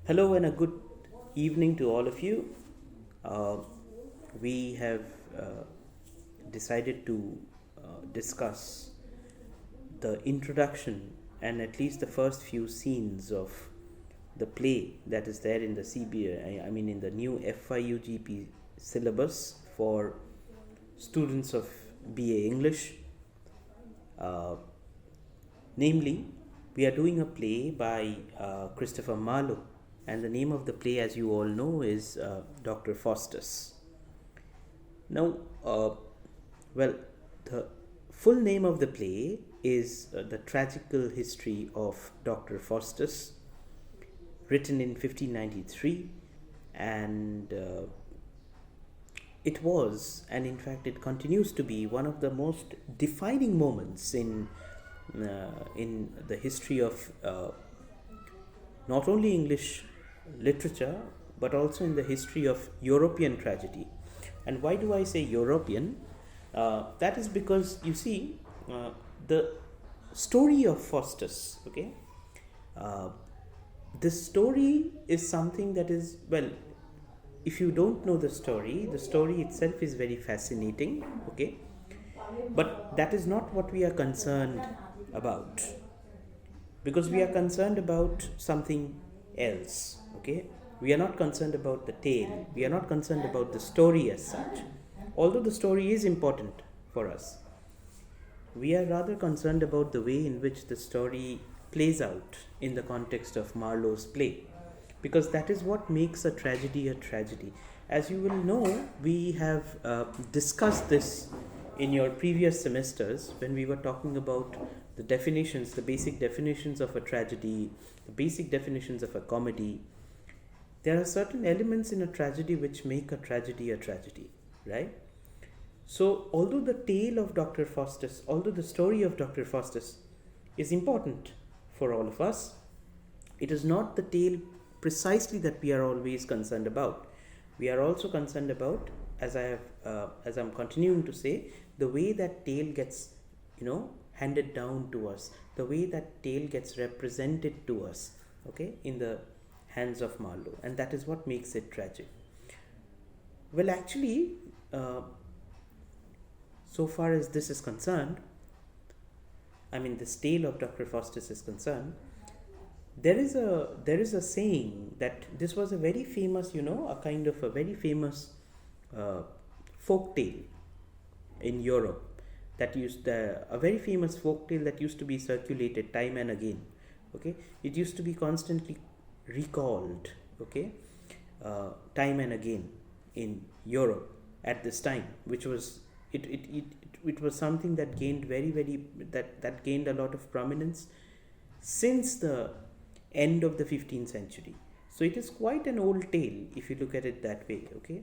Hello and a good evening to all of you. We have decided to discuss the introduction and at least the first few scenes of the play that is there in the CBA, I mean in the new FYUGP syllabus for students of BA English. Namely, we are doing a play by Christopher Marlowe, and the name of the play, as you all know, is Dr. Faustus. Now, well, the full name of the play is The Tragical History of Dr. Faustus, written in 1593, and it was, and in fact, it continues to be one of the most defining moments in the history of not only English literature but also in the history of European tragedy. And why do I say European? That is because you see the story of Faustus. Okay, this story is something that is, well, if you don't know the story itself is very fascinating. Okay, but that is not what we are concerned about, because we are concerned about something else. Okay, we are not concerned about the tale, we are not concerned about the story as such, although the story is important for us. We are rather concerned about the way in which the story plays out in the context of Marlowe's play, because that is what makes a tragedy a tragedy. As you will know, we have discussed this in your previous semesters when we were talking about the definitions, the basic definitions of a tragedy, the basic definitions of a comedy. There are certain elements in a tragedy which make a tragedy, right? So, although the tale of Dr. Faustus, although the story of Dr. Faustus is important for all of us, it is not the tale precisely that we are always concerned about. We are also concerned about, as I'm continuing to say, the way that tale gets, handed down to us, the way that tale gets represented to us, okay, in the hands of Marlowe, and that is what makes it tragic. Well, actually, so far as this is concerned, I mean, this tale of Dr. Faustus is concerned, there is a saying that this was a very famous, a kind of a very famous folk tale in Europe, that used a very famous folk tale that used to be circulated time and again. Okay, it used to be constantly recalled. Okay, time and again in Europe at this time, which was it was something that gained that gained a lot of prominence since the end of the 15th century. So it is quite an old tale if you look at it that way. Okay,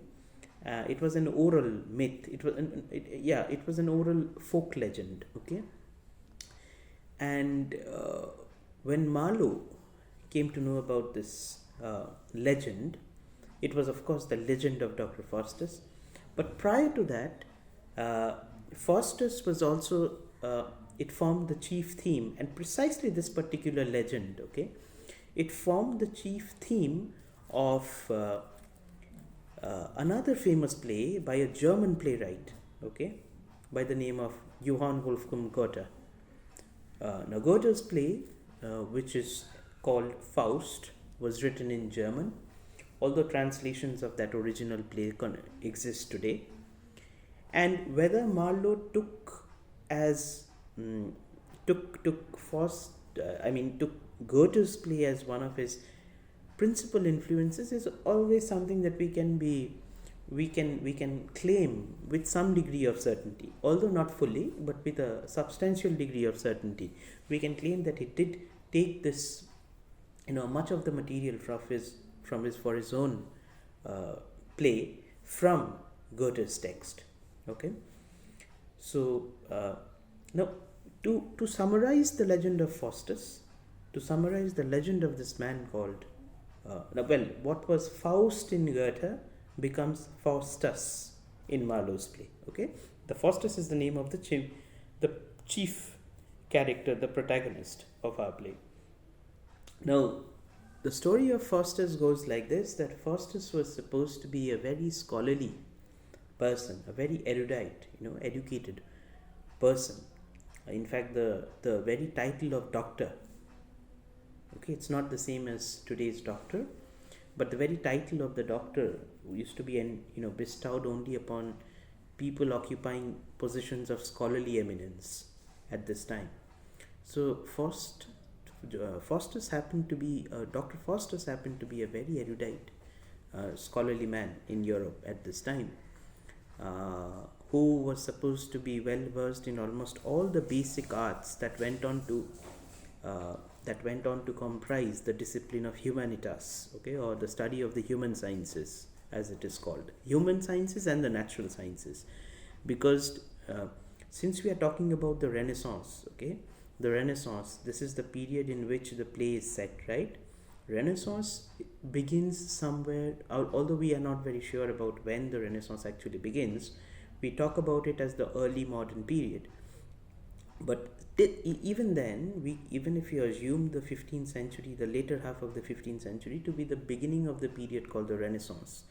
it was an oral myth. It was an oral folk legend. Okay, and when Marlowe came to know about this legend, it was of course the legend of Dr. Faustus. But prior to that, Faustus was also it formed the chief theme, and precisely this particular legend, okay, it formed the chief theme of another famous play by a German playwright, okay, by the name of Johann Wolfgang Goethe. Now Goethe's play, which is called Faust, was written in German, although translations of that original play exist today. And whether Marlowe took Goethe's play as one of his principal influences is always something that we can claim with some degree of certainty, although not fully, but with a substantial degree of certainty. We can claim that he did take this, much of the material for his own play from Goethe's text. Okay, so now to summarize the legend of Faustus, to summarize the legend of this man called what was Faust in Goethe becomes Faustus in Marlowe's play. Okay, the Faustus is the name of the chief character, the protagonist of our play. Now, The story of Faustus goes like this, that Faustus was supposed to be a very scholarly person, a very erudite, educated person. In fact, the very title of doctor, okay, it's not the same as today's doctor, but the very title of the doctor used to be bestowed only upon people occupying positions of scholarly eminence at this time. So Faustus happened to be Dr. Faustus happened to be a very erudite, scholarly man in Europe at this time, who was supposed to be well versed in almost all the basic arts that went on to comprise the discipline of humanitas, okay, or the study of the human sciences, as it is called, human sciences and the natural sciences, because since we are talking about the Renaissance, okay, the Renaissance, this is the period in which the play is set, right? Renaissance begins somewhere, although we are not very sure about when the Renaissance actually begins. We talk about it as the early modern period, but even then, even if you assume the 15th century, the later half of the 15th century, to be the beginning of the period called the Renaissance,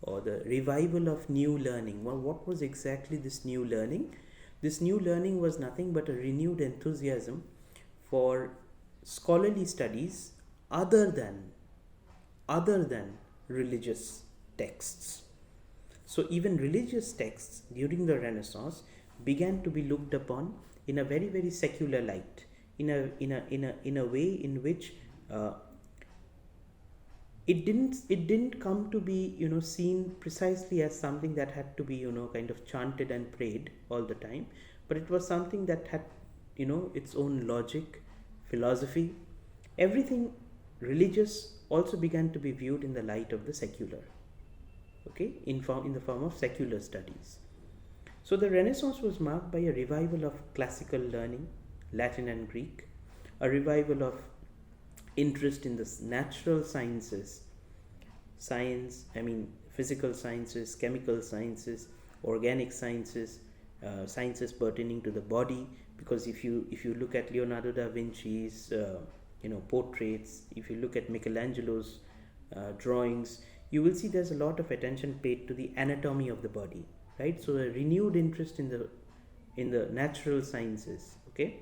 or the revival of new learning. Well, what was exactly this new learning? This new learning was nothing but a renewed enthusiasm for scholarly studies other than religious texts. So even religious texts during the Renaissance began to be looked upon in a very, very secular light, in a way in which it didn't come to be seen precisely as something that had to be kind of chanted and prayed all the time, but it was something that had its own logic, philosophy. Everything religious also began to be viewed in the light of the secular, okay, in the form of secular studies. So the Renaissance was marked by a revival of classical learning, Latin and Greek, a revival of interest in the natural sciences, physical sciences, chemical sciences, organic sciences, sciences pertaining to the body. Because if you look at Leonardo da Vinci's portraits, if you look at Michelangelo's drawings, you will see there's a lot of attention paid to the anatomy of the body, right? So a renewed interest in the natural sciences, okay,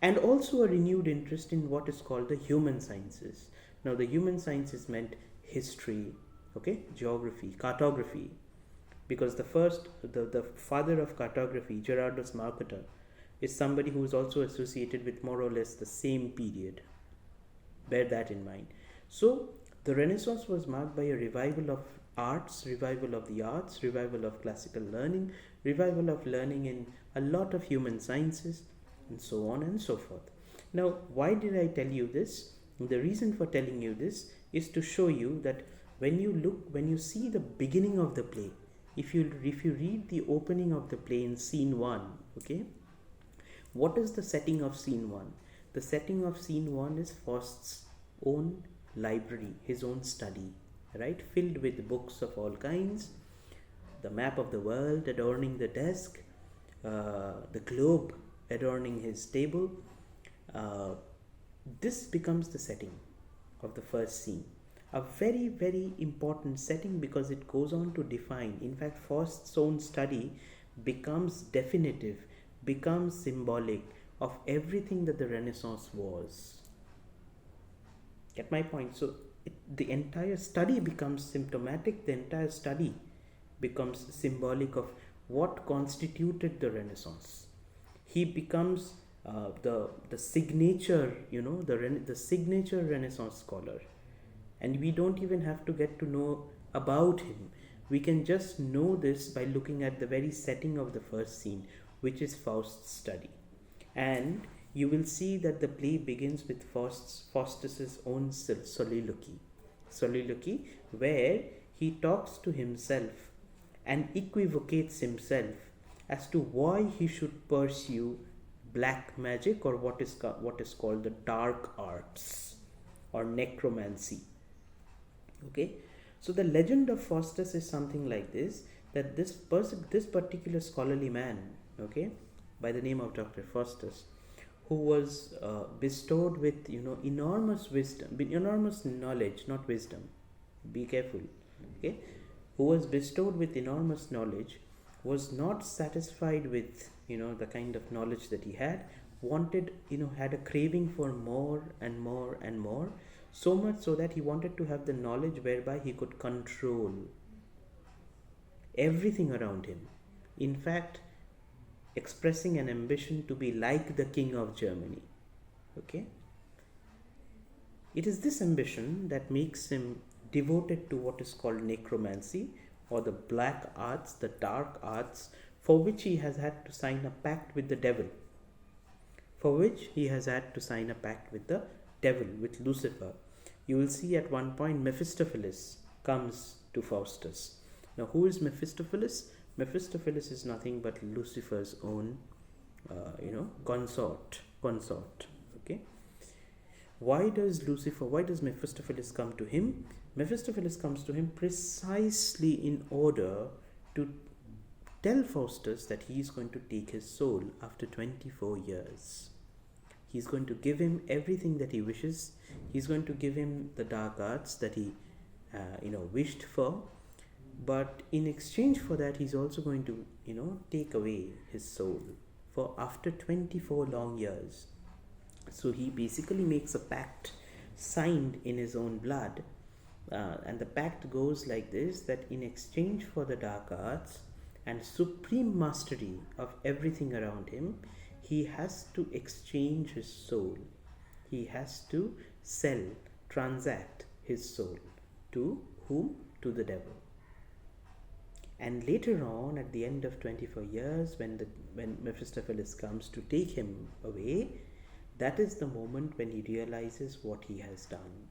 and also a renewed interest in what is called the human sciences. Now the human sciences meant history, okay, geography, cartography, because the father of cartography, Gerardus Mercator, is somebody who is also associated with more or less the same period. Bear that in mind. So the Renaissance was marked by a revival of arts, revival of the arts, revival of classical learning, revival of learning in a lot of human sciences, and so on and so forth. Now, why did I tell you this? The reason for telling you this is to show you that when you see the beginning of the play, if you read the opening of the play in scene 1, okay, what is the setting of scene 1? The setting of scene 1 is Faust's own library, his own study, right, filled with books of all kinds, the map of the world adorning the desk, the globe adorning his table. This becomes the setting of the first scene, a very, very important setting, because it goes on to define, in fact, Faust's own study becomes definitive, becomes symbolic of everything that the Renaissance was. Get my point? So the entire study becomes symptomatic, the entire study becomes symbolic of what constituted the Renaissance. He becomes the signature, the signature Renaissance scholar. And we don't even have to get to know about him. We can just know this by looking at the very setting of the first scene, which is Faust's study. And you will see that the play begins with Faustus's own soliloquy, where he talks to himself and equivocates himself as to why he should pursue black magic, or what is called the dark arts, or necromancy. Okay, so the legend of Faustus is something like this, that this particular scholarly man, okay, by the name of Dr. Faustus, who was bestowed with enormous wisdom, enormous knowledge, not wisdom. Be careful, okay? Who was bestowed with enormous knowledge, was not satisfied with the kind of knowledge that he had, wanted had a craving for more and more and more, so much so that he wanted to have the knowledge whereby he could control everything around him. In fact, expressing an ambition to be like the king of Germany. Okay? It is this ambition that makes him devoted to what is called necromancy, or the black arts, the dark arts, for which he has had to sign a pact with the devil. With Lucifer. You will see at one point Mephistopheles comes to Faustus. Now, who is Mephistopheles? Mephistopheles is nothing but Lucifer's own, consort. Okay. Why does Mephistopheles come to him? Mephistopheles comes to him precisely in order to tell Faustus that he is going to take his soul after 24 years. He's going to give him everything that he wishes. He's going to give him the dark arts that he, wished for. But in exchange for that, he's also going to, take away his soul for after 24 long years. So he basically makes a pact signed in his own blood. And the pact goes like this, that in exchange for the dark arts and supreme mastery of everything around him, he has to exchange his soul. He has to transact his soul. To whom? To the devil. And later on, at the end of 24 years, when Mephistopheles comes to take him away, that is the moment when he realizes what he has done.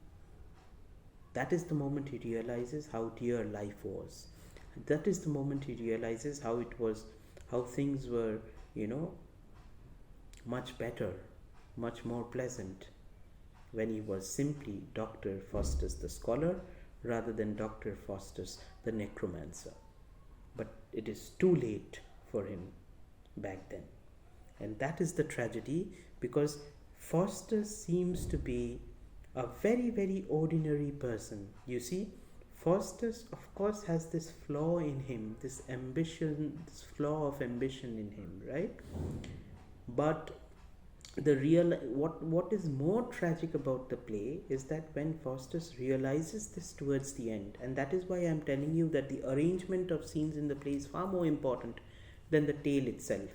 That is the moment he realizes how dear life was. That is the moment he realizes how things were, much better, much more pleasant when he was simply Dr. Faustus the scholar rather than Dr. Faustus the necromancer. But it is too late for him back then. And that is the tragedy, because Faustus seems to be a very, very ordinary person. You see, Faustus, of course, has this flaw in him, this flaw of ambition in him, right? But what is more tragic about the play is that when Faustus realizes this towards the end, and that is why I am telling you that the arrangement of scenes in the play is far more important than the tale itself.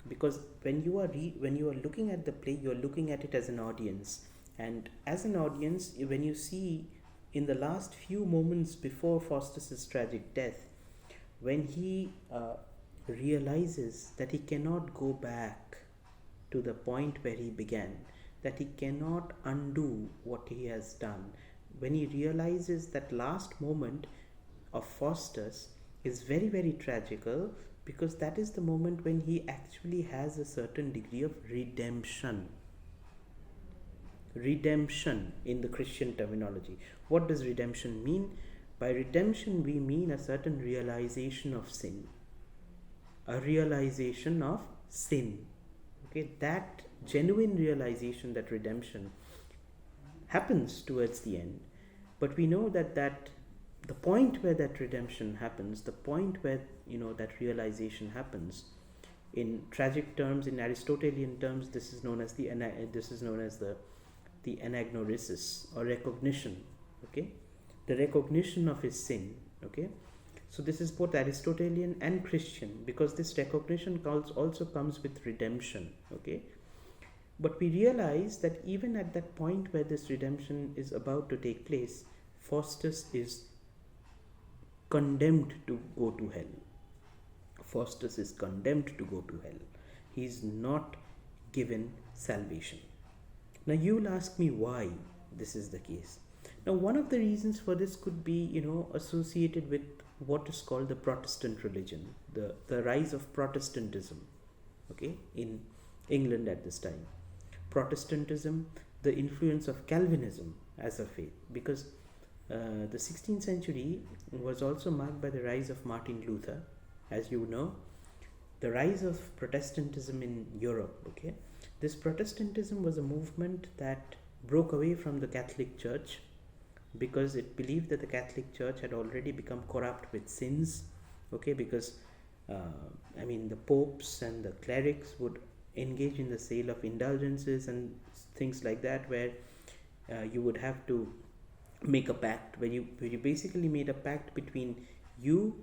Because when you are looking at the play, you are looking at it as an audience, and as an audience, when you see in the last few moments before Faustus's tragic death, when he realizes that he cannot go back to the point where he began, that he cannot undo what he has done, when he realizes that last moment of Faustus is very, very tragical, because that is the moment when he actually has a certain degree of redemption. Redemption in the Christian terminology. What does redemption mean? By redemption, we mean a certain realization of sin. A realization of sin. Okay, that genuine realization, that redemption happens towards the end. But we know that the point where that redemption happens, the point where that realization happens, in tragic terms, in Aristotelian terms, this is known as the anagnorisis, or recognition. Okay, the recognition of his sin. Okay, so this is both Aristotelian and Christian, because this recognition also comes with redemption. Okay, but we realize that even at that point where this redemption is about to take place, Faustus is condemned to go to hell. Faustus is condemned to go to hell. He is not given salvation. Now you will ask me why this is the case. Now one of the reasons for this could be, associated with what is called the Protestant religion, the rise of Protestantism, okay, in England at this time. Protestantism, the influence of Calvinism as a faith, because the 16th century was also marked by the rise of Martin Luther, as you know, the rise of Protestantism in Europe. Okay, This Protestantism was a movement that broke away from the Catholic Church because it believed that the Catholic Church had already become corrupt with sins. Okay, because the popes and the clerics would engage in the sale of indulgences and things like that, where you would have to make a pact, where you basically made a pact between you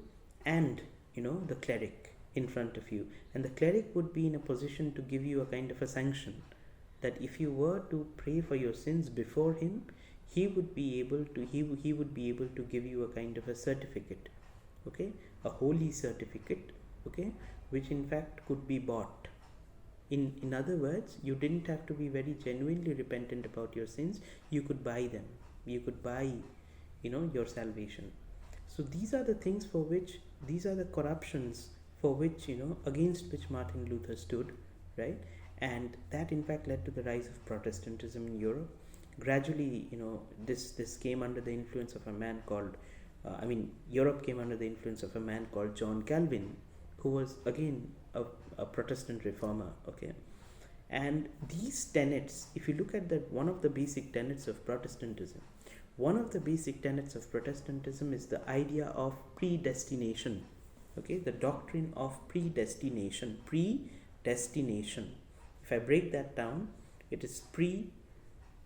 and the cleric in front of you, and the cleric would be in a position to give you a kind of a sanction that if you were to pray for your sins before him, he would be able to give you a kind of a certificate, okay, a holy certificate, okay, which in fact could be bought. In other words, you didn't have to be very genuinely repentant about your sins. You could buy them. You could buy your salvation. So these are the things for which, these are the corruptions for which, against which Martin Luther stood, right? And that in fact led to the rise of Protestantism in Europe. Gradually, this came under the influence of a man called, Europe came under the influence of a man called John Calvin, who was again a Protestant reformer, okay? And these tenets, if you look at one of the basic tenets of Protestantism, one of the basic tenets of Protestantism is the idea of predestination, okay? The doctrine of predestination. If I break that down, it is pre,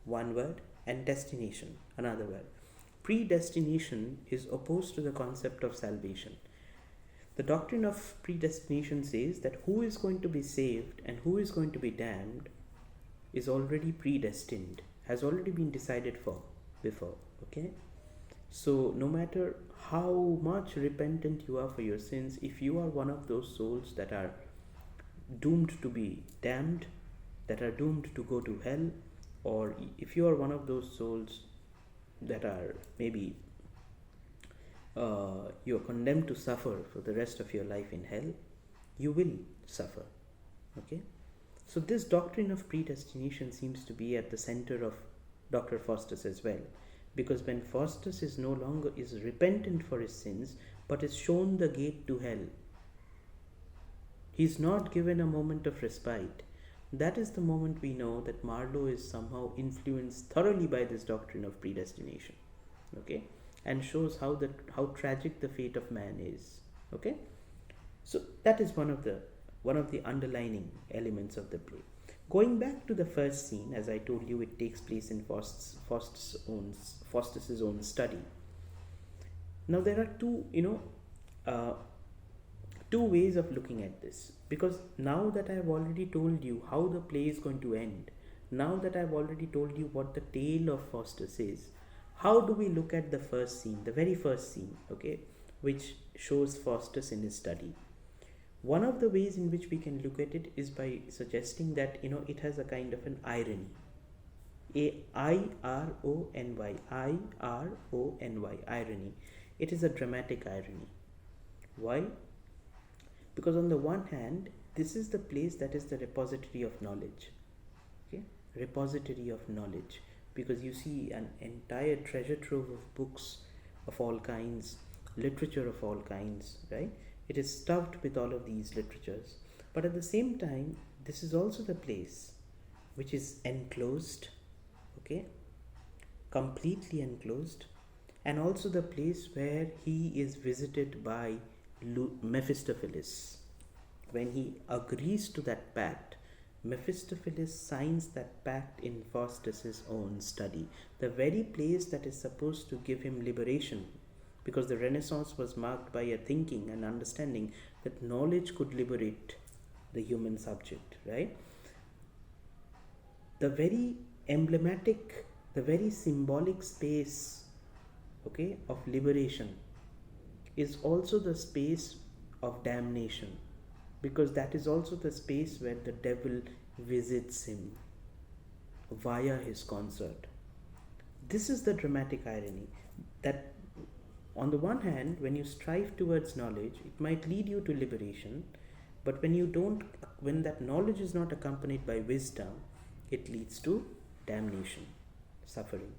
one word, and destination, another word. Predestination is opposed to the concept of salvation. The doctrine of predestination says that who is going to be saved and who is going to be damned is already predestined, has already been decided for before, okay? So no matter how much repentant you are for your sins, if you are one of those souls that are doomed to be damned, that are doomed to go to hell, or if you are one of those souls that are maybe you're condemned to suffer for the rest of your life in hell, you will suffer, okay? So this doctrine of predestination seems to be at the center of Dr. Faustus as well, because when Faustus is no longer is repentant for his sins, but is shown the gate to hell, he's not given a moment of respite. That is the moment we know that Marlowe is somehow influenced thoroughly by this doctrine of predestination, okay, and shows how tragic the fate of man is, okay. So that is one of the underlining elements of the play. Going back to the first scene, as I told you, it takes place in Faustus's own study. Now there are two ways of looking at this, because now that I have already told you how the play is going to end, now that I have already told you what the tale of Faustus is, how do we look at the first scene, the very first scene, okay, which shows Faustus in his study? One of the ways in which we can look at it is by suggesting that it has a kind of an irony, irony, irony. It is a dramatic irony. Why? Because on the one hand, this is the place that is the repository of knowledge, okay, repository of knowledge, because you see an entire treasure trove of books of all kinds, literature of all kinds, right? It is stuffed with all of these literatures. But at the same time, this is also the place which is enclosed, okay, completely enclosed, and also the place where he is visited by Mephistopheles. When he agrees to that pact, Mephistopheles signs that pact in Faustus's own study, the very place that is supposed to give him liberation, because the Renaissance was marked by a thinking and understanding that knowledge could liberate the human subject, right? The very emblematic, the very symbolic space, okay, of liberation is also the space of damnation, because that is also the space where the devil visits him via his consort. This is the dramatic irony, that on the one hand, when you strive towards knowledge, it might lead you to liberation, but when that knowledge is not accompanied by wisdom, it leads to damnation, suffering.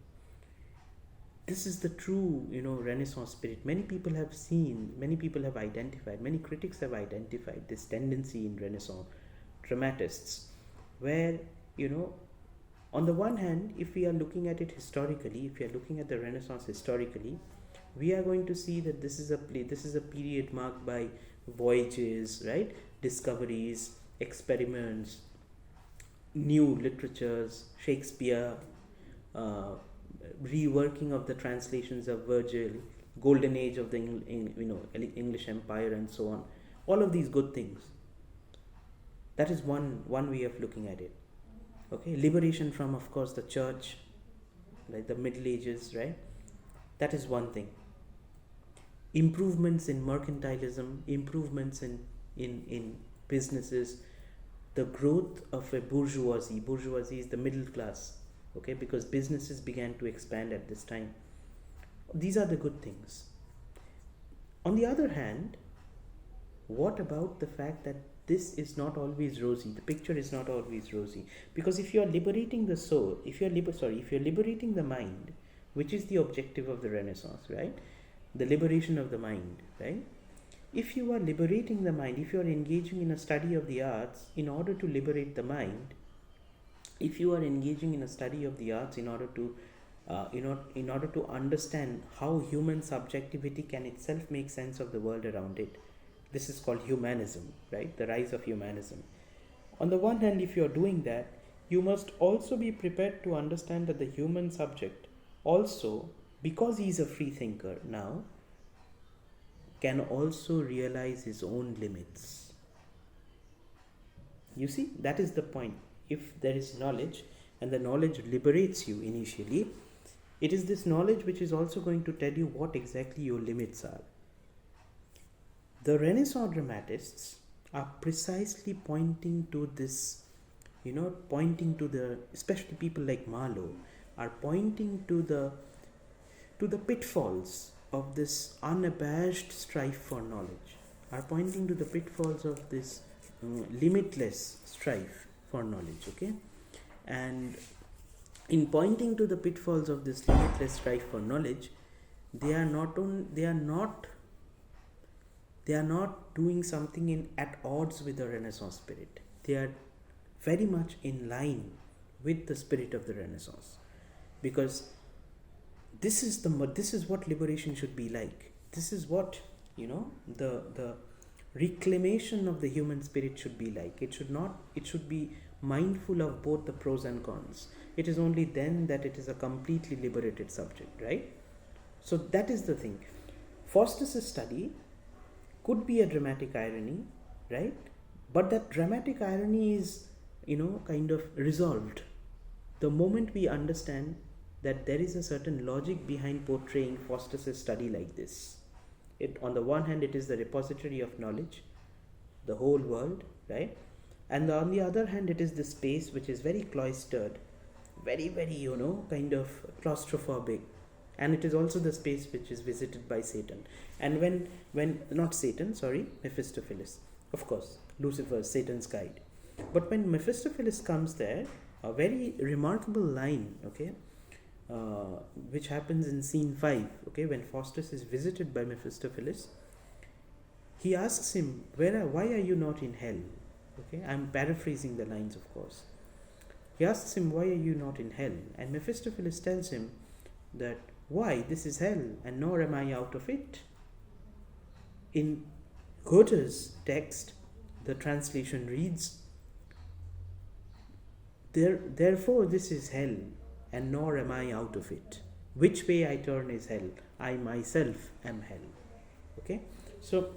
This is the true, Renaissance spirit. Many people have seen, many people have identified, many critics have identified this tendency in Renaissance dramatists where, you know, on the one hand, if we are looking at it historically, if we are looking at the Renaissance historically, we are going to see that this is a period marked by voyages, right? Discoveries, experiments, new literatures, Shakespeare, uh, reworking of the translations of Virgil, golden age of the English Empire, and so on. All of these good things. That is one way of looking at it. Okay, liberation from, of course, the church, like the Middle Ages, right? That is one thing. Improvements in mercantilism, improvements in businesses, the growth of a bourgeoisie. Bourgeoisie is the middle class, okay, because businesses began to expand at this time. These are the good things. On the other hand, what about the fact that this is not always rosy? The picture is not always rosy, because if you are liberating the soul, if you're liberating the mind, which is the objective of the Renaissance, right? The liberation of the mind, right? If you are liberating the mind, if you are engaging in a study of the arts in order to liberate the mind, if you are engaging in a study of the arts in order to in order to understand how human subjectivity can itself make sense of the world around it, this is called humanism, right? The rise of humanism. On the one hand, if you are doing that, you must also be prepared to understand that the human subject also, because he is a free thinker now, can also realize his own limits. You see, that is the point. If there is knowledge, and the knowledge liberates you initially, it is this knowledge which is also going to tell you what exactly your limits are. The Renaissance dramatists are precisely pointing to this, pointing to the, especially people like Marlowe, are pointing to the pitfalls of this unabashed strife for knowledge, are pointing to the pitfalls of this limitless strife for knowledge, okay? And in pointing to the pitfalls of this limitless strife for knowledge, they are not doing something at odds with the Renaissance spirit. They are very much in line with the spirit of the Renaissance, because this is what liberation should be like. This is what the reclamation of the human spirit should be like. It should be mindful of both the pros and cons. It is only then that it is a completely liberated subject, right? So that is the thing. Faustus' study could be a dramatic irony, right? But that dramatic irony is, kind of resolved the moment we understand that there is a certain logic behind portraying Faustus' study like this. On the one hand, it is the repository of knowledge, the whole world, right? And on the other hand, it is the space which is very cloistered, very, very, kind of claustrophobic. And it is also the space which is visited by Satan. And when not Satan, sorry, Mephistopheles, of course, Lucifer, Satan's guide. But when Mephistopheles comes there, a very remarkable line, okay, which happens in scene 5, okay, when Faustus is visited by Mephistopheles, he asks him, why are you not in hell? Okay, I'm paraphrasing the lines, of course. He asks him, why are you not in hell? And Mephistopheles tells him that, why, this is hell, and nor am I out of it. In Goethe's text, the translation reads, therefore this is hell, and nor am I out of it. Which way I turn is hell. I myself am hell. Okay? So,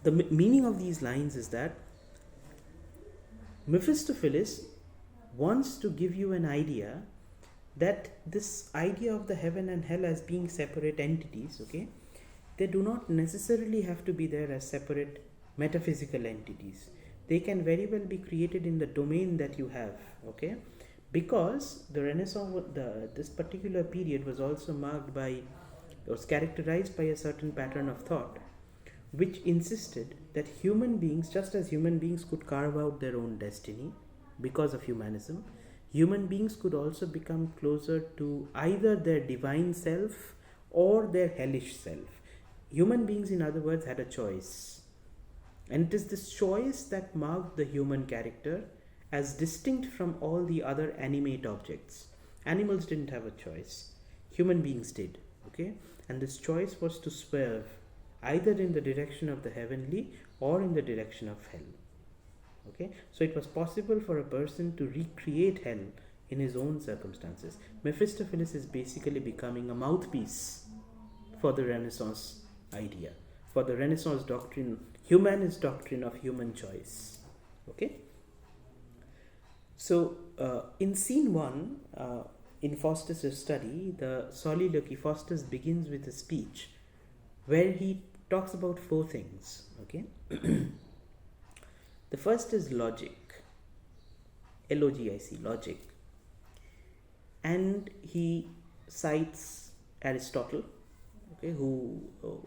the meaning of these lines is that Mephistopheles wants to give you an idea that this idea of the heaven and hell as being separate entities, okay, they do not necessarily have to be there as separate metaphysical entities. They can very well be created in the domain that you have, okay, because the Renaissance, this particular period was characterized by a certain pattern of thought, which insisted that human beings, just as human beings could carve out their own destiny because of humanism, human beings could also become closer to either their divine self or their hellish self. Human beings, in other words, had a choice. And it is this choice that marked the human character as distinct from all the other animate objects. Animals didn't have a choice, human beings did, okay? And this choice was to swerve either in the direction of the heavenly or in the direction of hell. Okay, so it was possible for a person to recreate hell in his own circumstances. Mephistopheles is basically becoming a mouthpiece for the Renaissance idea, for the Renaissance doctrine, humanist doctrine of human choice. Okay, so in scene 1, in Faustus' study, the soliloquy, Faustus begins with a speech where he talks about 4 things. Okay. The first is logic, L-O-G-I-C, logic. And he cites Aristotle, okay, who,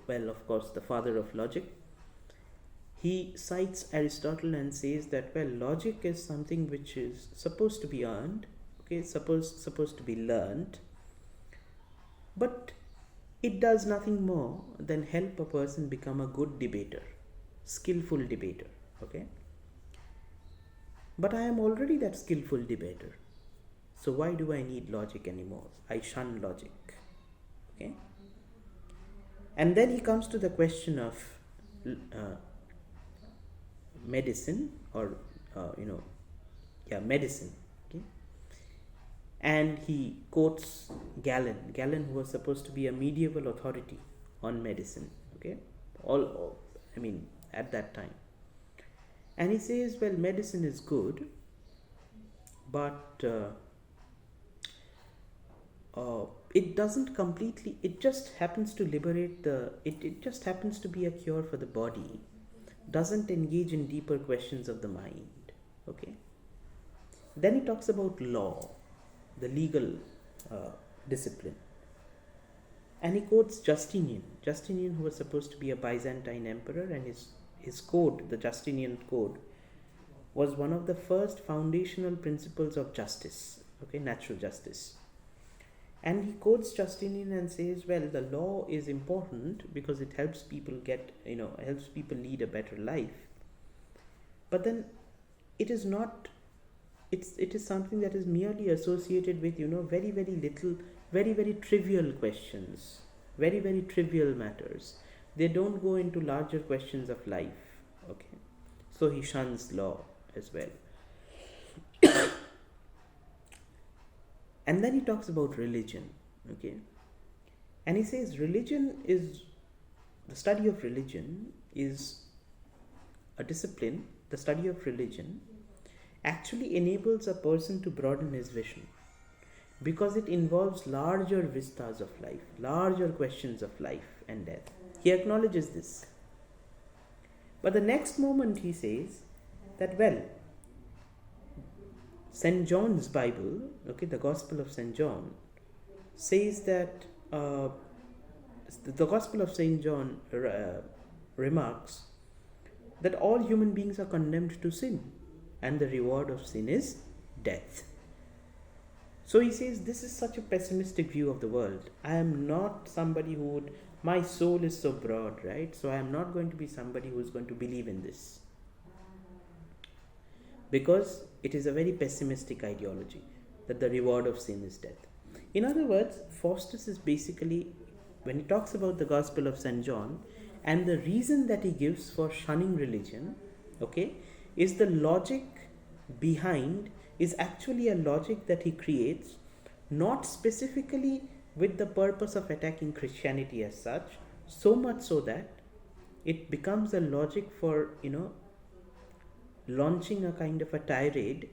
well, of course, the father of logic. He cites Aristotle and says that, well, logic is something which is supposed to be earned, okay, supposed to be learned, but it does nothing more than help a person become a good debater, skillful debater, okay. But I am already that skillful debater. So why do I need logic anymore? I shun logic. Okay? And then he comes to the question of medicine or, medicine. Okay? And he quotes Galen, who was supposed to be a medieval authority on medicine. Okay? At that time. And he says, well, medicine is good, but it doesn't completely, it just happens to liberate it just happens to be a cure for the body, doesn't engage in deeper questions of the mind. Okay. Then he talks about law, the legal discipline. And he quotes Justinian, who was supposed to be a Byzantine emperor, and his code, the Justinian code, was one of the first foundational principles of justice, okay, natural justice. And he quotes Justinian and says, well, the law is important because it helps people helps people lead a better life. But then it is not, it is something that is merely associated with, very, very little, very, very trivial questions, very, very trivial matters. They don't go into larger questions of life. Okay, so he shuns law as well. And then he talks about religion. Okay, and he says the study of religion is a discipline. The study of religion actually enables a person to broaden his vision, because it involves larger vistas of life, larger questions of life and death. He acknowledges this. But the next moment he says that, well, St. John's Bible, okay, the Gospel of St. John, says that the Gospel of St. John remarks that all human beings are condemned to sin, and the reward of sin is death. So he says, this is such a pessimistic view of the world. I am not somebody who would, my soul is so broad, right? So I am not going to be somebody who is going to believe in this, because it is a very pessimistic ideology that the reward of sin is death. In other words, Faustus is basically, when he talks about the Gospel of St. John, and the reason that he gives for shunning religion, okay, is the logic behind, is actually a logic that he creates, not specifically with the purpose of attacking Christianity as such, so much so that it becomes a logic for, launching a kind of a tirade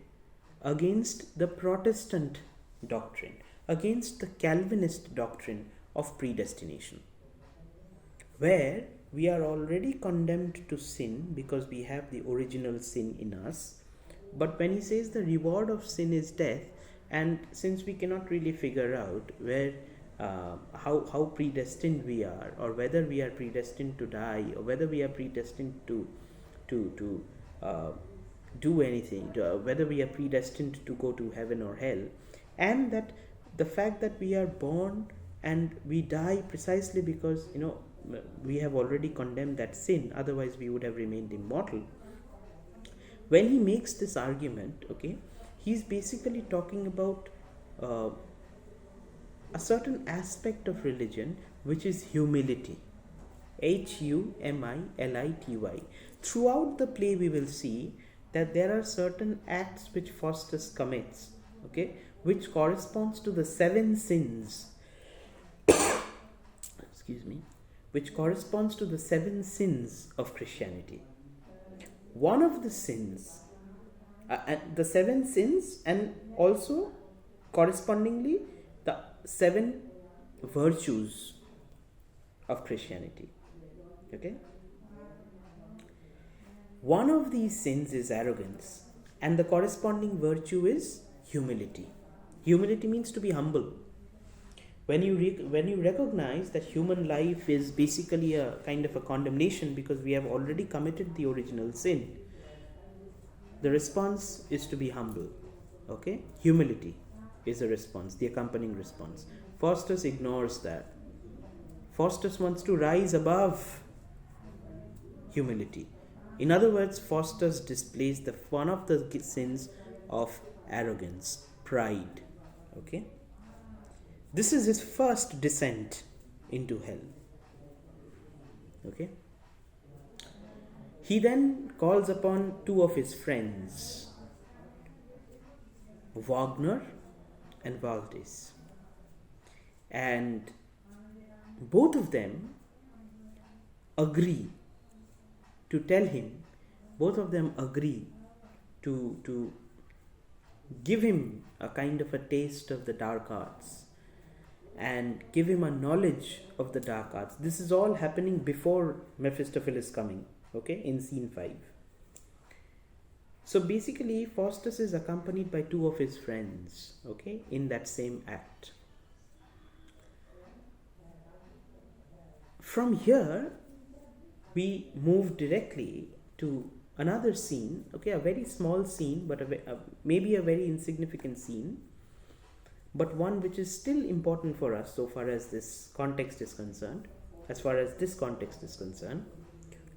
against the Protestant doctrine, against the Calvinist doctrine of predestination, where we are already condemned to sin because we have the original sin in us. But when he says the reward of sin is death, and since we cannot really figure out where how predestined we are, or whether we are predestined to die, or whether we are predestined to do anything, whether we are predestined to go to heaven or hell, and that the fact that we are born and we die precisely because we have already condemned that sin, otherwise we would have remained immortal. when he makes this argument, okay, he's basically talking about a certain aspect of religion, which is humility. Humility. Throughout the play, we will see that there are certain acts which Faustus commits, okay, which corresponds to the 7 sins. Excuse me, which corresponds to the 7 sins of Christianity. One of the sins, the 7 sins, and also correspondingly the 7 virtues of Christianity. Okay? One of these sins is arrogance, and the corresponding virtue is humility. Humility means to be humble. When you recognize that human life is basically a kind of a condemnation because we have already committed the original sin, the response is to be humble. Okay? Humility is a response, the accompanying response. Faustus ignores that. Faustus wants to rise above humility. In other words, Faustus displays one of the sins of arrogance, pride. Okay? This is his first descent into hell. Okay? He then calls upon 2 of his friends, Wagner and Valdis. And both of them agree to tell him, both of them agree to give him a kind of a taste of the dark arts and give him a knowledge of the dark arts. This is all happening before Mephistopheles coming, okay, in scene 5. So basically, Faustus is accompanied by 2 of his friends, okay, in that same act. From here, we move directly to another scene, okay, a very small scene, but maybe a very insignificant scene, but one which is still important for us so far as this context is concerned,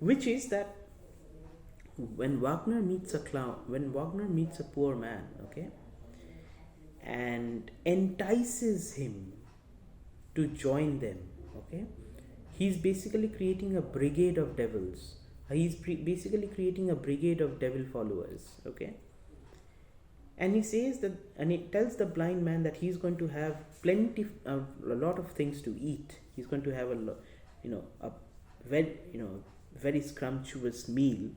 which is that when Wagner meets a poor man, okay, and entices him to join them, okay, he's basically creating a brigade of devils. He's basically creating a brigade of devil followers, okay. And he says that, and he tells the blind man that he's going to have a lot of things to eat. He's going to have a very scrumptious meal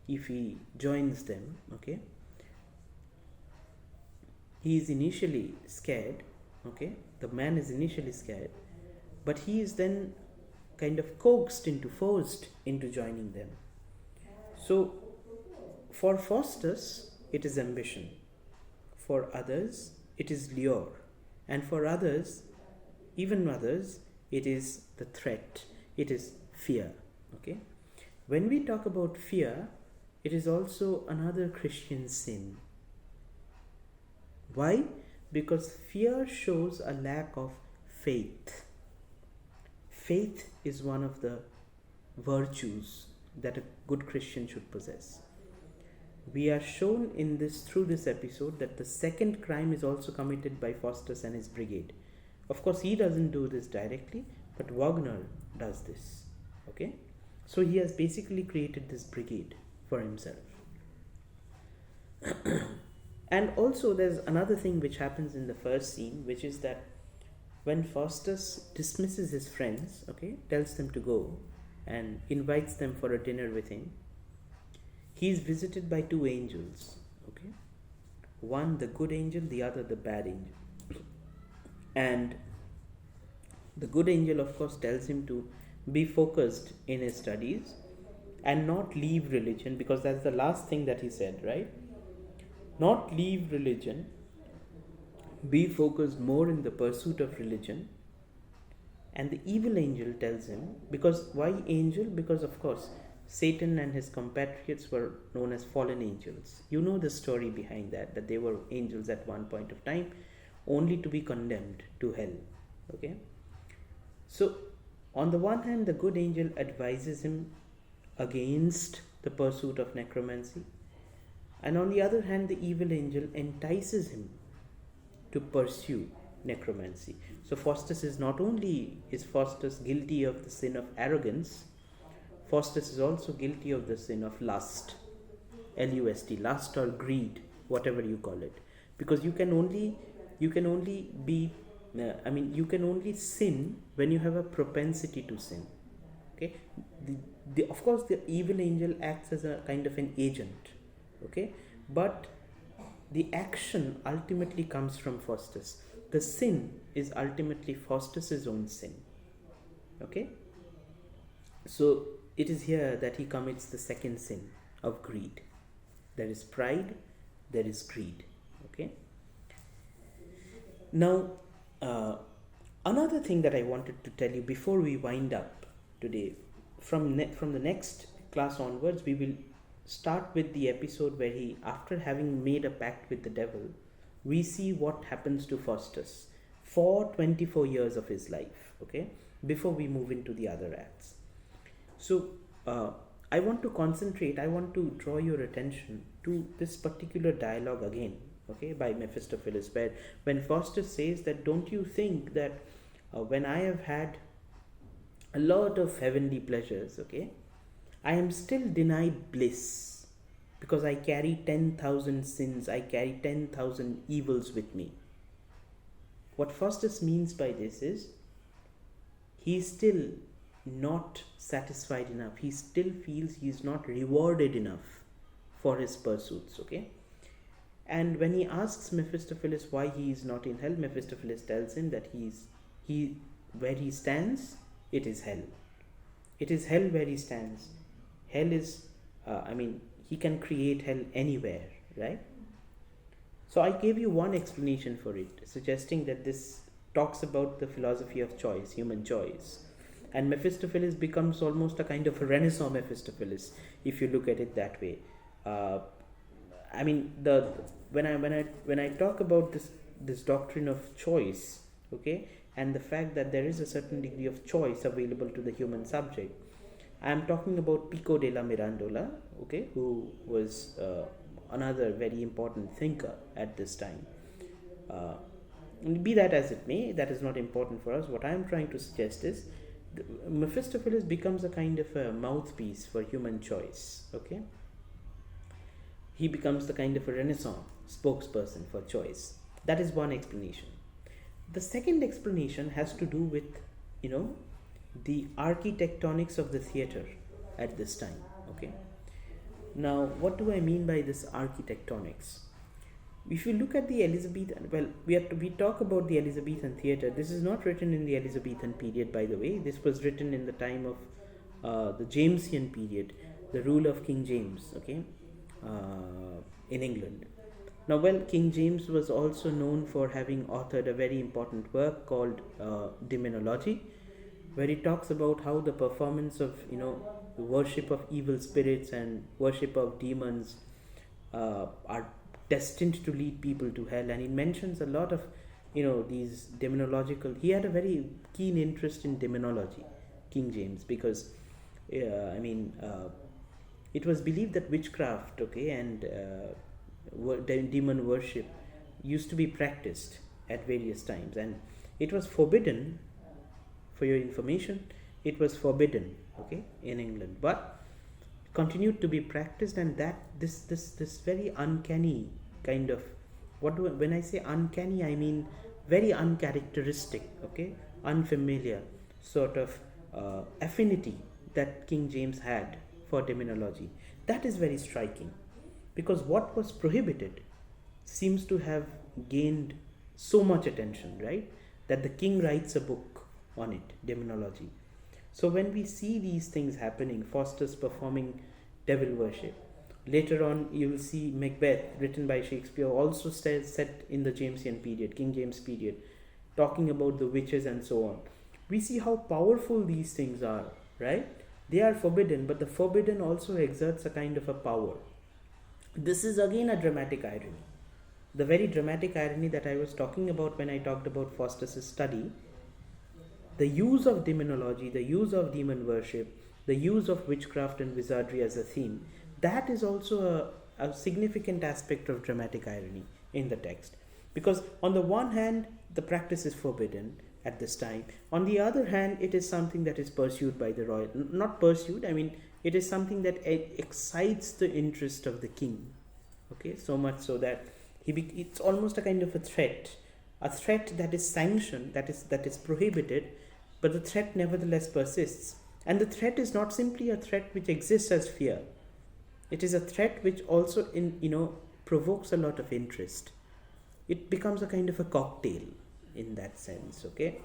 if he joins them, okay. He is initially scared, okay. The man is initially scared, but he is then kind of forced into joining them. So for Faustus, it is ambition. For others, it is lure. And for others, it is the threat. It is fear. Okay? When we talk about fear, it is also another Christian sin. Why? Because fear shows a lack of faith. Faith is one of the virtues that a good Christian should possess. We are shown through this episode that the second crime is also committed by Faustus and his brigade. Of course, he doesn't do this directly, but Wagner does this. Okay? So he has basically created this brigade for himself. And also there's another thing which happens in the first scene, which is that when Faustus dismisses his friends, okay, tells them to go and invites them for a dinner with him, he is visited by 2 angels, okay? One the good angel, the other the bad angel. And the good angel, of course, tells him to be focused in his studies and not leave religion, because that's the last thing that he said, right? Not leave religion, be focused more in the pursuit of religion. And the evil angel tells him, because why angel? Because of course Satan and his compatriots were known as fallen angels. You know the story behind that they were angels at one point of time, only to be condemned to hell. Okay? So on the one hand, the good angel advises him against the pursuit of necromancy, And on the other hand, the evil angel entices him to pursue necromancy. So Faustus is not only is Faustus guilty of the sin of arrogance, Faustus is also guilty of the sin of lust, lust, lust or greed, whatever you call it, because you can only be you can only sin when you have a propensity to sin. Okay, of course the evil angel acts as a kind of an agent. Okay, but the action ultimately comes from Faustus. The sin is ultimately Faustus's own sin. Okay, so it is here that he commits the second sin of greed. There is pride, there is greed. Okay, now another thing that I wanted to tell you before we wind up today, from the next class onwards, we will start with the episode where he, after having made a pact with the devil, we see what happens to Faustus for 24 years of his life, okay, before we move into the other acts. So I want to draw your attention to this particular dialogue again, okay, by Mephistopheles, where when Faustus says that, don't you think that when I have had a lot of heavenly pleasures, okay, I am still denied bliss because I carry 10,000 sins, I carry 10,000 evils with me. What Faustus means by this is he is still not satisfied enough. He still feels he is not rewarded enough for his pursuits, okay? And when he asks Mephistopheles why he is not in hell, Mephistopheles tells him that where he stands, it is hell. It is hell where he stands. Hell is, he can create hell anywhere, right? So I gave you one explanation for it, suggesting that this talks about the philosophy of choice, human choice. And Mephistopheles becomes almost a kind of a Renaissance Mephistopheles, if you look at it that way. When I talk about this doctrine of choice, okay, and the fact that there is a certain degree of choice available to the human subject, I am talking about Pico della Mirandola, okay, who was another very important thinker at this time. Be that as it may, that is not important for us. What I am trying to suggest is Mephistopheles becomes a kind of a mouthpiece for human choice, okay? He becomes the kind of a Renaissance spokesperson for choice. That is one explanation. The second explanation has to do with, the architectonics of the theatre at this time, okay? Now, what do I mean by this architectonics? If you look at the Elizabethan, we talk about the Elizabethan theatre. This is not written in the Elizabethan period, by the way. This was written in the time of the Jamesian period, the rule of King James, okay, in England. Now, King James was also known for having authored a very important work called Demonology, where he talks about how the performance of, the worship of evil spirits and worship of demons are destined to lead people to hell. And he mentions a lot of, these demonological. He had a very keen interest in demonology, King James, because, it was believed that witchcraft, okay, and demon worship used to be practiced at various times, and it was forbidden. For your information, it was forbidden, okay, in England, but continued to be practiced, and that this very uncanny kind of, when I say uncanny, I mean very uncharacteristic, okay, unfamiliar sort of affinity that King James had for demonology. That is very striking, because what was prohibited seems to have gained so much attention, right, that the king writes a book on it, demonology. So when we see these things happening, Faustus performing devil worship, later on you will see Macbeth, written by Shakespeare, also set in the Jamesian period, King James period, talking about the witches and so on. We see how powerful these things are, right? They are forbidden, but the forbidden also exerts a kind of a power. This is again a dramatic irony. The very dramatic irony that I was talking about when I talked about Faustus' study. The use of demonology, the use of demon worship, the use of witchcraft and wizardry as a theme, that is also a significant aspect of dramatic irony in the text. Because on the one hand, the practice is forbidden at this time. On the other hand, it is something that is pursued by the royal, not pursued, I mean, it is something that excites the interest of the king. Okay, so much so that it's almost a kind of a threat that is sanctioned, that is prohibited, but the threat nevertheless persists. And the threat is not simply a threat which exists as fear. It is a threat which also provokes a lot of interest. It becomes a kind of a cocktail in that sense. Okay,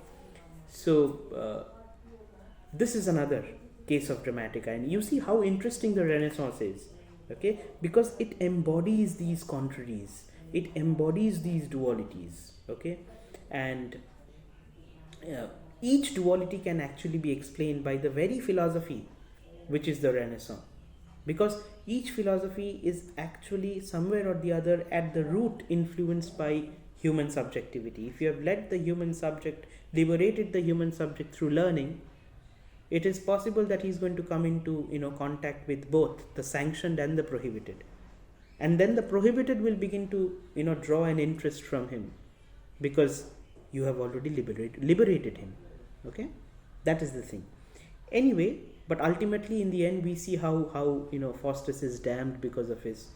so this is another case of dramatic irony. You see how interesting the Renaissance is. Okay, because it embodies these contraries, it embodies these dualities. Okay, and each duality can actually be explained by the very philosophy which is the Renaissance, because each philosophy is actually somewhere or the other at the root influenced by human subjectivity. If you have let the human subject, liberated the human subject through learning, it is possible that he is going to come into contact with both the sanctioned and the prohibited, and then the prohibited will begin to draw an interest from him, because you have already liberated him. Okay, that is the thing. Anyway, but ultimately in the end we see how Faustus is damned because of his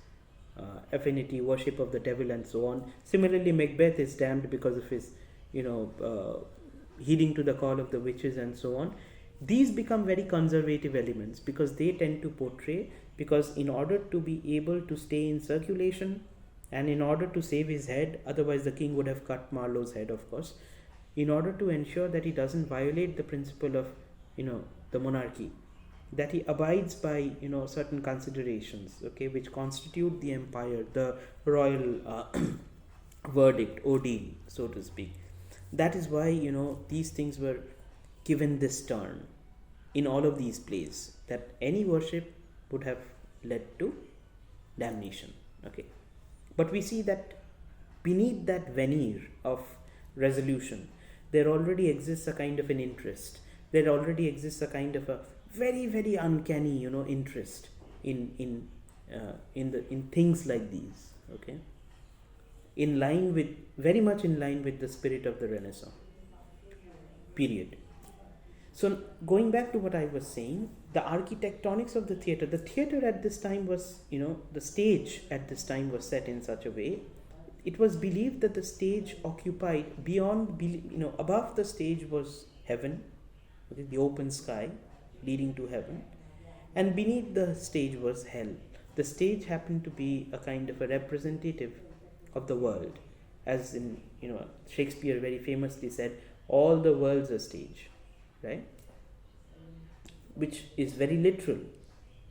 affinity, worship of the devil, and so on. Similarly, Macbeth is damned because of his heeding to the call of the witches, and so on. These become very conservative elements because they tend to portray, because in order to be able to stay in circulation and in order to save his head, otherwise the king would have cut Marlowe's head, of course, in order to ensure that he doesn't violate the principle of the monarchy, that he abides by certain considerations, okay, which constitute the empire, the royal verdict, ordeal, so to speak. That is why these things were given this turn in all of these plays, that any worship would have led to damnation. Okay, but we see that beneath that veneer of resolution, there already exists a kind of an interest. There already exists a kind of a very, very uncanny, interest in things like these. Okay, very much in line with the spirit of the Renaissance period. So going back to what I was saying, the architectonics of the theatre at this time was, the stage at this time was set in such a way. It was believed that the stage occupied above the stage was heaven, okay, the open sky leading to heaven, and beneath the stage was hell. The stage happened to be a kind of a representative of the world, as in Shakespeare very famously said, all the world's a stage, right? Which is very literal,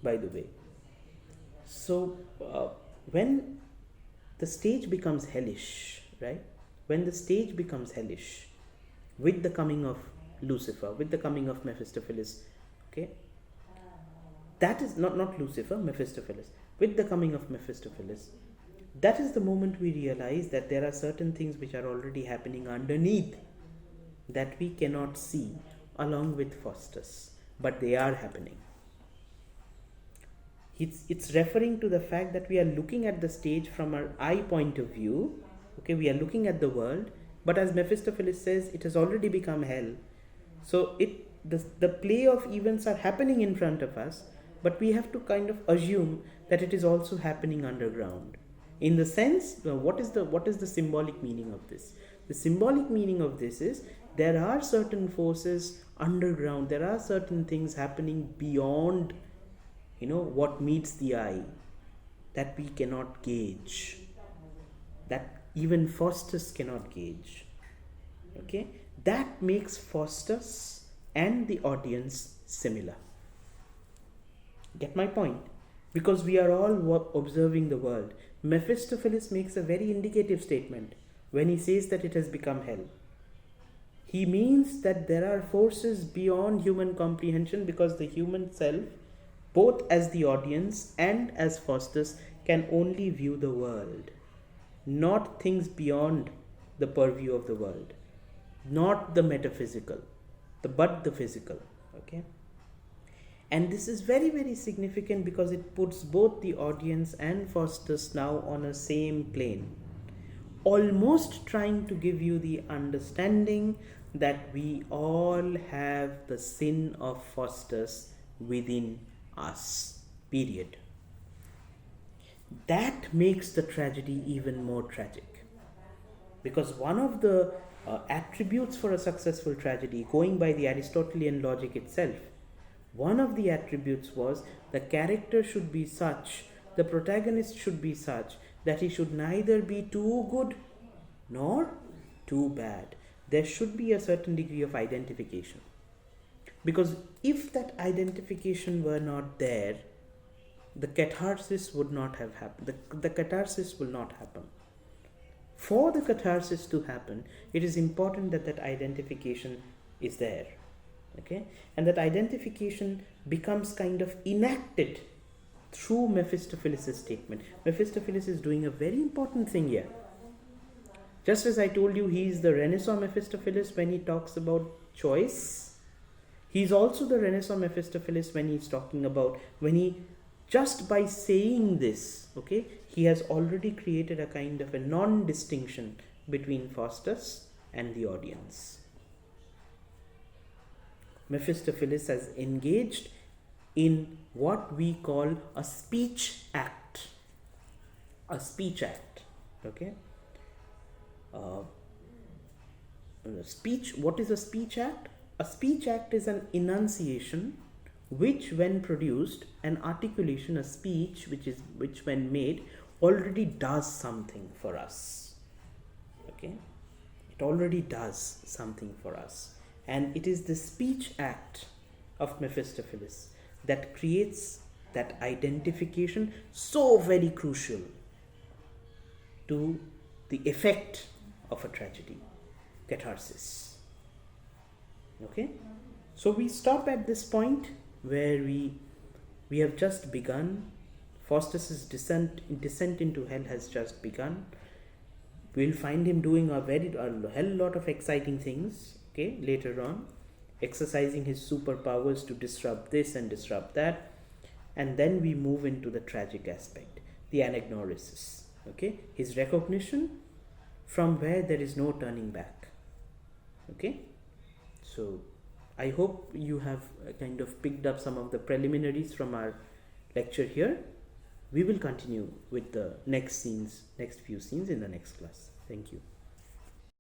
by the way. So when the stage becomes hellish, right? When the stage becomes hellish with the coming of Lucifer, with the coming of Mephistopheles, okay? That is not Lucifer, Mephistopheles. With the coming of Mephistopheles, that is the moment we realize that there are certain things which are already happening underneath that we cannot see along with Faustus, but they are happening. It's referring to the fact that we are looking at the stage from our eye point of view. Okay, we are looking at the world, but as Mephistopheles says, it has already become hell. So the play of events are happening in front of us, but we have to kind of assume that it is also happening underground. In the sense, what is the symbolic meaning of this? The symbolic meaning of this is there are certain forces underground, there are certain things happening beyond what meets the eye, that we cannot gauge, that even Faustus cannot gauge. Okay, that makes Faustus and the audience similar. Get my point? Because we are all observing the world. Mephistopheles makes a very indicative statement when he says that it has become hell. He means that there are forces beyond human comprehension, because the human self, both as the audience and as Faustus, can only view the world, not things beyond the purview of the world, not the metaphysical, but the physical. Okay, And this is very, very significant because it puts both the audience and Faustus now on a same plane, almost trying to give you the understanding that we all have the sin of Faustus within us, period. That makes the tragedy even more tragic, because one of the attributes for a successful tragedy, going by the Aristotelian logic itself, one of the attributes was the character should be such, the protagonist should be such, that he should neither be too good nor too bad. There should be a certain degree of identification. Because if that identification were not there, the catharsis would not have happened. The catharsis will not happen. For the catharsis to happen, it is important that that identification is there. Okay? And that identification becomes kind of enacted through Mephistopheles' statement. Mephistopheles is doing a very important thing here. Just as I told you, he is the Renaissance Mephistopheles when he talks about choice. He is also the Renaissance Mephistopheles when he is talking about, when he, just by saying this, okay, he has already created a kind of a non-distinction between Faustus and the audience. Mephistopheles has engaged in what we call a speech act. A speech act. Okay? Speech. What is a speech act? A speech act is an enunciation which, when produced, an articulation, a speech which when made already does something for us. Okay? It already does something for us. And it is the speech act of Mephistopheles that creates that identification, so very crucial to the effect of a tragedy, catharsis. Okay? So we stop at this point where we have just begun. Faustus's descent into hell has just begun. We'll find him doing a hell lot of exciting things, okay, later on, exercising his superpowers to disrupt this and disrupt that. And then we move into the tragic aspect, the anagnorisis, okay, his recognition from where there is no turning back. Okay, so I hope you have kind of picked up some of the preliminaries from our lecture here. We will continue with the next few scenes in the next class. Thank you.